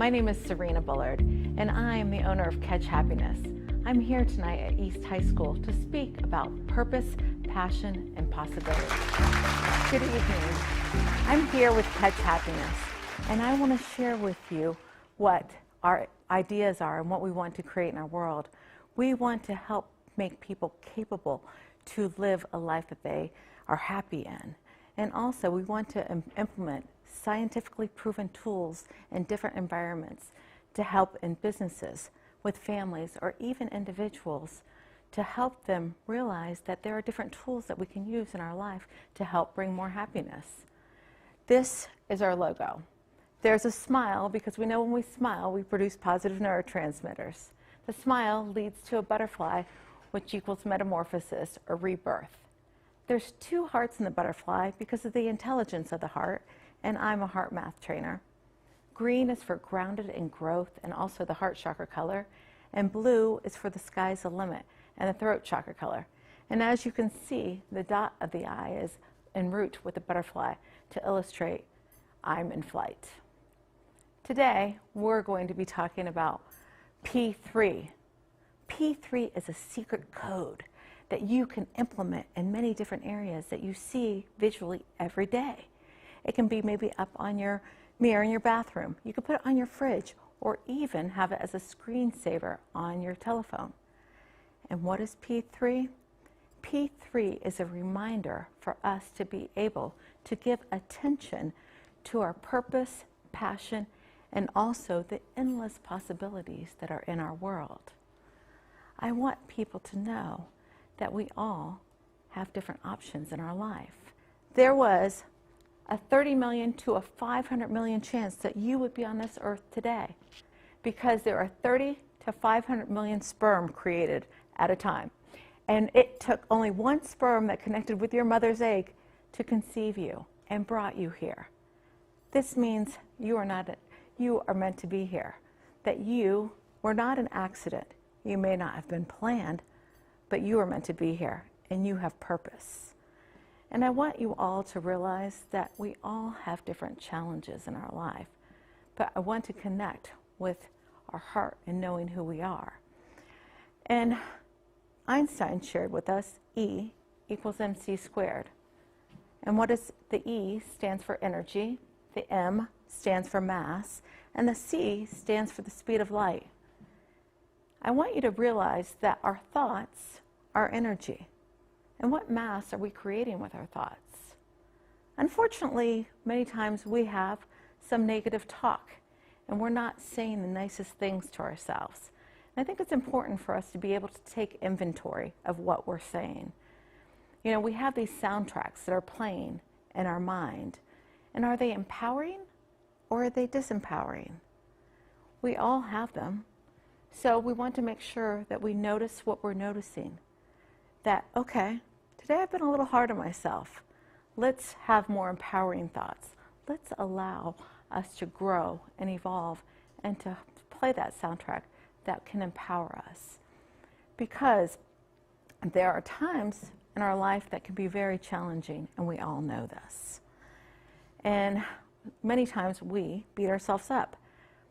My name is Serena Bullard, and I am the owner of Catch Happiness. I'm here tonight at East High School to speak about purpose, passion, and possibility. Good evening. I'm here with Catch Happiness, and I want to share with you what our ideas are and what we want to create in our world. We want to help make people capable to live a life that they are happy in. And also, we want to implement scientifically proven tools in different environments to help in businesses, with families, or even individuals, to help them realize that there are different tools that we can use in our life to help bring more happiness. This is our logo. There's a smile because we know when we smile, we produce positive neurotransmitters. The smile leads to a butterfly, which equals metamorphosis or rebirth. There's two hearts in the butterfly because of the intelligence of the heart, and I'm a heart math trainer. Green is for grounded in growth and also the heart chakra color, and blue is for the sky's the limit and the throat chakra color. And as you can see, the dot of the eye is en route with the butterfly to illustrate I'm in flight. Today, we're going to be talking about P3. P3 is a secret code that you can implement in many different areas that you see visually every day. It can be maybe up on your mirror in your bathroom. You can put it on your fridge or even have it as a screensaver on your telephone. And what is P3? P3 is a reminder for us to be able to give attention to our purpose, passion, and also the endless possibilities that are in our world. I want people to know that we all have different options in our life. There was a 30 million to a 500 million chance that you would be on this earth today because there are 30 to 500 million sperm created at a time. And it took only one sperm that connected with your mother's egg to conceive you and brought you here. This means you are meant to be here, that you were not an accident. You may not have been planned, but you are meant to be here and you have purpose. And I want you all to realize that we all have different challenges in our life, but I want to connect with our heart and knowing who we are. And Einstein shared with us E equals mc squared. And what is the E stands for energy, the M stands for mass, and the C stands for the speed of light. I want you to realize that our thoughts are energy. And what mass are we creating with our thoughts? Unfortunately, many times we have some negative talk, and we're not saying the nicest things to ourselves. And I think it's important for us to be able to take inventory of what we're saying. You know, we have these soundtracks that are playing in our mind, and are they empowering or are they disempowering? We all have them. So we want to make sure that we notice what we're noticing. That, okay, today I've been a little hard on myself. Let's have more empowering thoughts. Let's allow us to grow and evolve and to play that soundtrack that can empower us. Because there are times in our life that can be very challenging, and we all know this. And many times we beat ourselves up.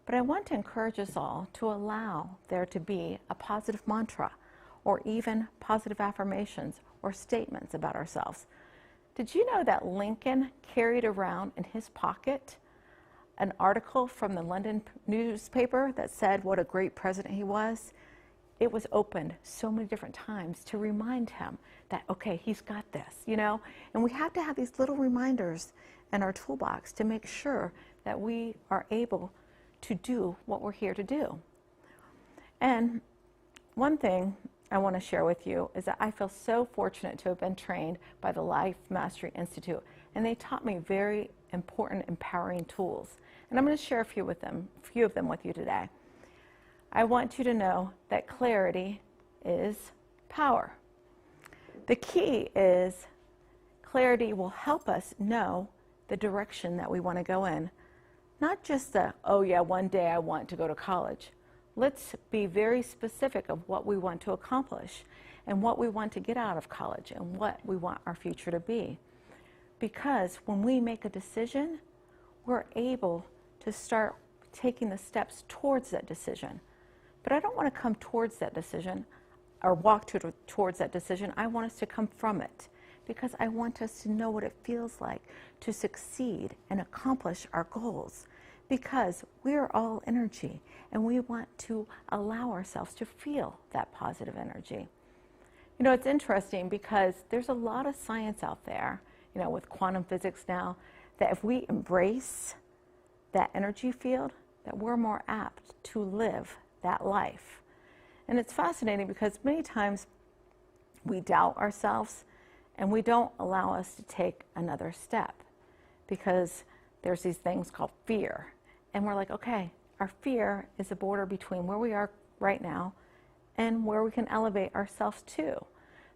But I want to encourage us all to allow there to be a positive mantra or even positive affirmations or statements about ourselves. Did you know that Lincoln carried around in his pocket an article from the London newspaper that said what a great president he was? It was opened so many different times to remind him that, okay, he's got this, you know? And we have to have these little reminders in our toolbox to make sure that we are able to do what we're here to do. And one thing I want to share with you is that I feel so fortunate to have been trained by the Life Mastery Institute, and they taught me very important, empowering tools. And I'm going to share a few of them with you today. I want you to know that clarity is power. The key is clarity will help us know the direction that we want to go in. Not just the, oh yeah, one day I want to go to college. Let's be very specific of what we want to accomplish and what we want to get out of college and what we want our future to be. Because when we make a decision, we're able to start taking the steps towards that decision. But I don't want to come towards that decision or walk towards that decision. I want us to come from it, because I want us to know what it feels like to succeed and accomplish our goals, because we're all energy and we want to allow ourselves to feel that positive energy. You know, it's interesting because there's a lot of science out there, you know, with quantum physics now, that if we embrace that energy field, that we're more apt to live that life. And it's fascinating because many times we doubt ourselves and we don't allow us to take another step, because there's these things called fear. And we're like, okay, our fear is a border between where we are right now and where we can elevate ourselves to.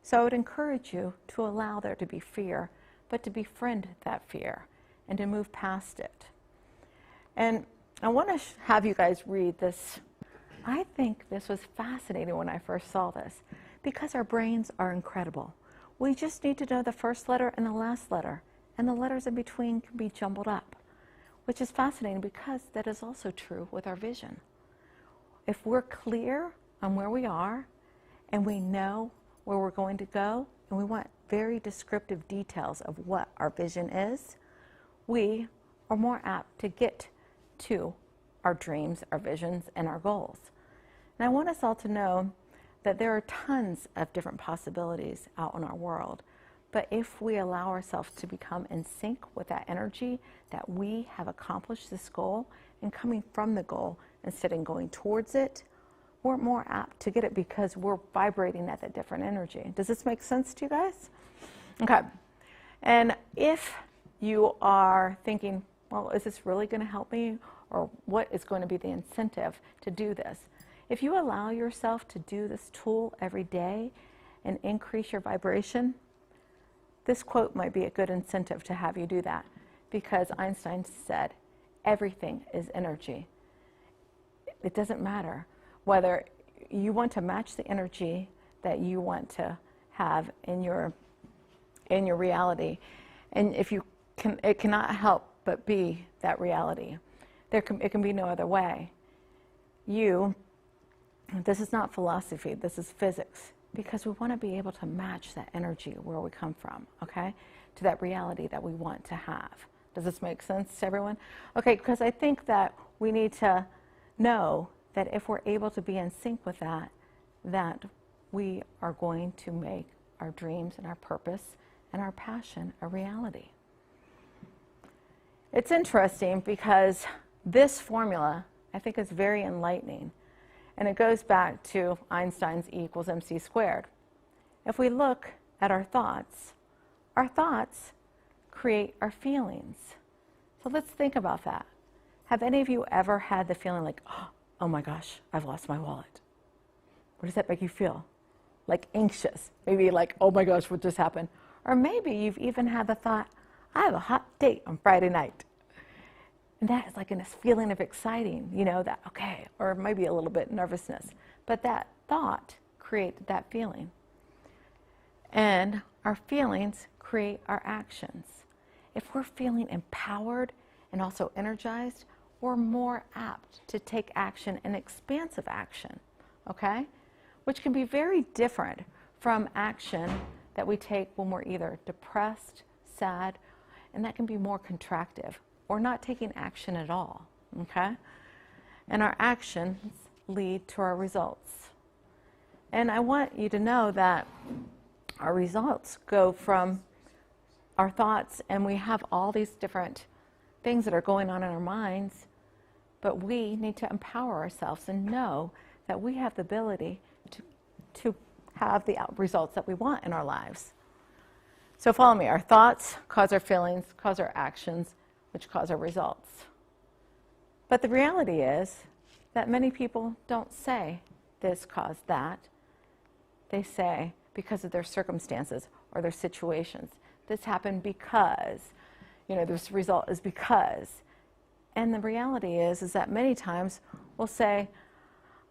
So I would encourage you to allow there to be fear, but to befriend that fear and to move past it. And I want to have you guys read this. I think this was fascinating when I first saw this, because our brains are incredible. We just need to know the first letter and the last letter, and the letters in between can be jumbled up, which is fascinating because that is also true with our vision. If we're clear on where we are and we know where we're going to go, and we want very descriptive details of what our vision is, we are more apt to get to our dreams, our visions, and our goals. And I want us all to know that there are tons of different possibilities out in our world. But if we allow ourselves to become in sync with that energy, that we have accomplished this goal and coming from the goal instead of going towards it, we're more apt to get it because we're vibrating at that different energy. Does this make sense to you guys? Okay. And if you are thinking, well, is this really going to help me? Or what is going to be the incentive to do this? If you allow yourself to do this tool every day and increase your vibration, this quote might be a good incentive to have you do that, because Einstein said, everything is energy. It doesn't matter whether you want to match the energy that you want to have in your reality. And if you can, it cannot help but be that reality. It can be no other way. This is not philosophy, this is physics, because we want to be able to match that energy where we come from, okay, to that reality that we want to have. Does this make sense to everyone? Okay, because I think that we need to know that if we're able to be in sync with that, that we are going to make our dreams and our purpose and our passion a reality. It's interesting because this formula, I think, is very enlightening. And it goes back to Einstein's E equals mc squared. If we look at our thoughts create our feelings. So let's think about that. Have any of you ever had the feeling like, oh my gosh, I've lost my wallet? What does that make you feel? Like anxious, maybe like, oh my gosh, what just happened? Or maybe you've even had the thought, I have a hot date on Friday night. And that is like a feeling of exciting, you know, that, okay, or maybe a little bit nervousness. But that thought created that feeling. And our feelings create our actions. If we're feeling empowered and also energized, we're more apt to take action and expansive action, okay? Which can be very different from action that we take when we're either depressed, sad, and that can be more contractive, or not taking action at all, okay? And our actions lead to our results. And I want you to know that our results go from our thoughts, and we have all these different things that are going on in our minds, but we need to empower ourselves and know that we have the ability to have the results that we want in our lives. So follow me. Our thoughts cause our feelings, cause our actions, which cause our results. But the reality is that many people don't say this caused that. They say because of their circumstances or their situations. This happened because, you know, this result is because. And the reality is that many times we'll say,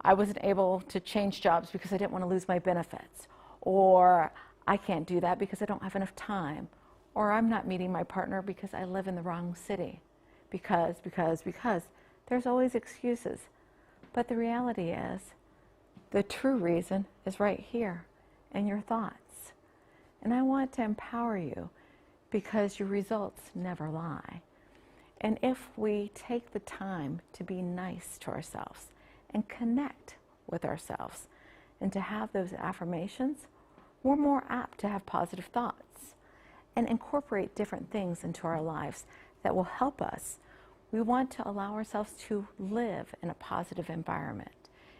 I wasn't able to change jobs because I didn't want to lose my benefits. Or I can't do that because I don't have enough time. Or I'm not meeting my partner because I live in the wrong city. Because. There's always excuses. But the reality is, the true reason is right here in your thoughts. And I want to empower you because your results never lie. And if we take the time to be nice to ourselves and connect with ourselves and to have those affirmations, we're more apt to have positive thoughts and incorporate different things into our lives that will help us. We want to allow ourselves to live in a positive environment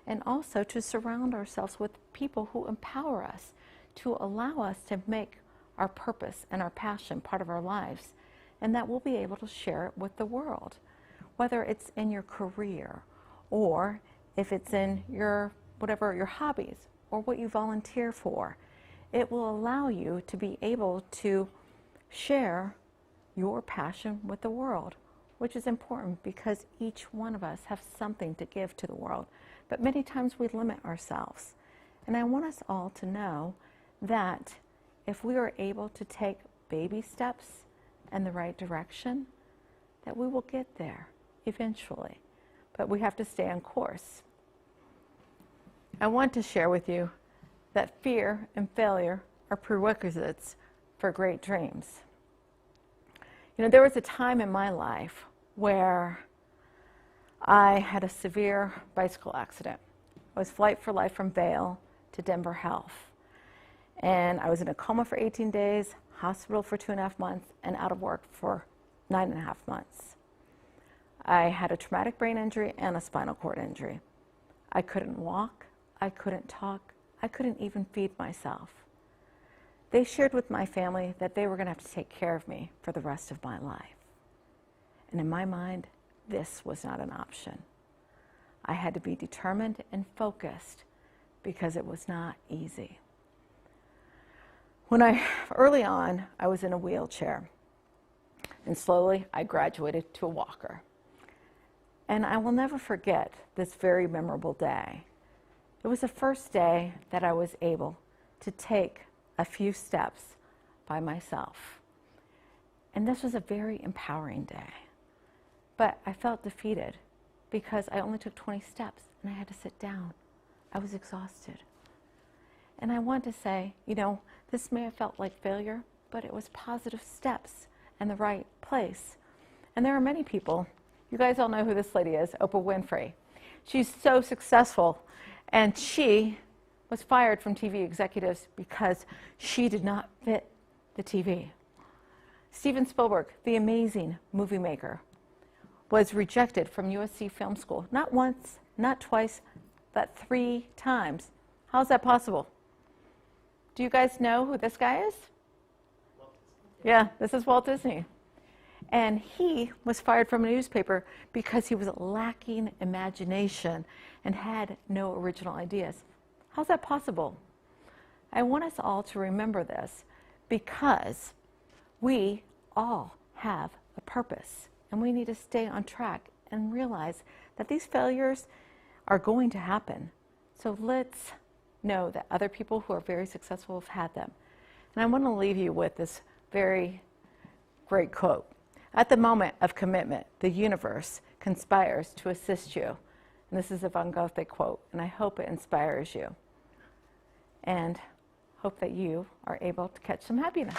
and also to surround ourselves with people who empower us, to allow us to make our purpose and our passion part of our lives, and that we'll be able to share it with the world. Whether it's in your career or if it's in your hobbies or what you volunteer for, it will allow you to be able to share your passion with the world, which is important because each one of us have something to give to the world. But many times we limit ourselves. And I want us all to know that if we are able to take baby steps in the right direction, that we will get there eventually. But we have to stay on course. I want to share with you that fear and failure are prerequisites for great dreams. You know, there was a time in my life where I had a severe bicycle accident. I was flight for life from Vail to Denver Health. And I was in a coma for 18 days, hospital for 2.5 months, and out of work for 9.5 months. I had a traumatic brain injury and a spinal cord injury. I couldn't walk, I couldn't talk, I couldn't even feed myself. They shared with my family that they were going to have to take care of me for the rest of my life. And in my mind, this was not an option. I had to be determined and focused because it was not easy. Early on, I was in a wheelchair, and slowly I graduated to a walker. And I will never forget this very memorable day. It was the first day that I was able to take a few steps by myself. And this was a very empowering day. But I felt defeated because I only took 20 steps and I had to sit down. I was exhausted. And I want to say, you know, this may have felt like failure, but it was positive steps in the right place. And there are many people, you guys all know who this lady is, Oprah Winfrey. She's so successful, and she was fired from TV executives because she did not fit the TV. Steven Spielberg, the amazing movie maker, was rejected from USC Film School, not once, not twice, but 3 times. How's that possible? Do you guys know who this guy is? Walt Disney. Yeah, this is Walt Disney. And he was fired from a newspaper because he was lacking imagination and had no original ideas. How's that possible? I want us all to remember this because we all have a purpose and we need to stay on track and realize that these failures are going to happen. So let's know that other people who are very successful have had them. And I want to leave you with this very great quote. At the moment of commitment, the universe conspires to assist you. And this is a Van Gogh quote, and I hope it inspires you. And hope that you are able to catch some happiness.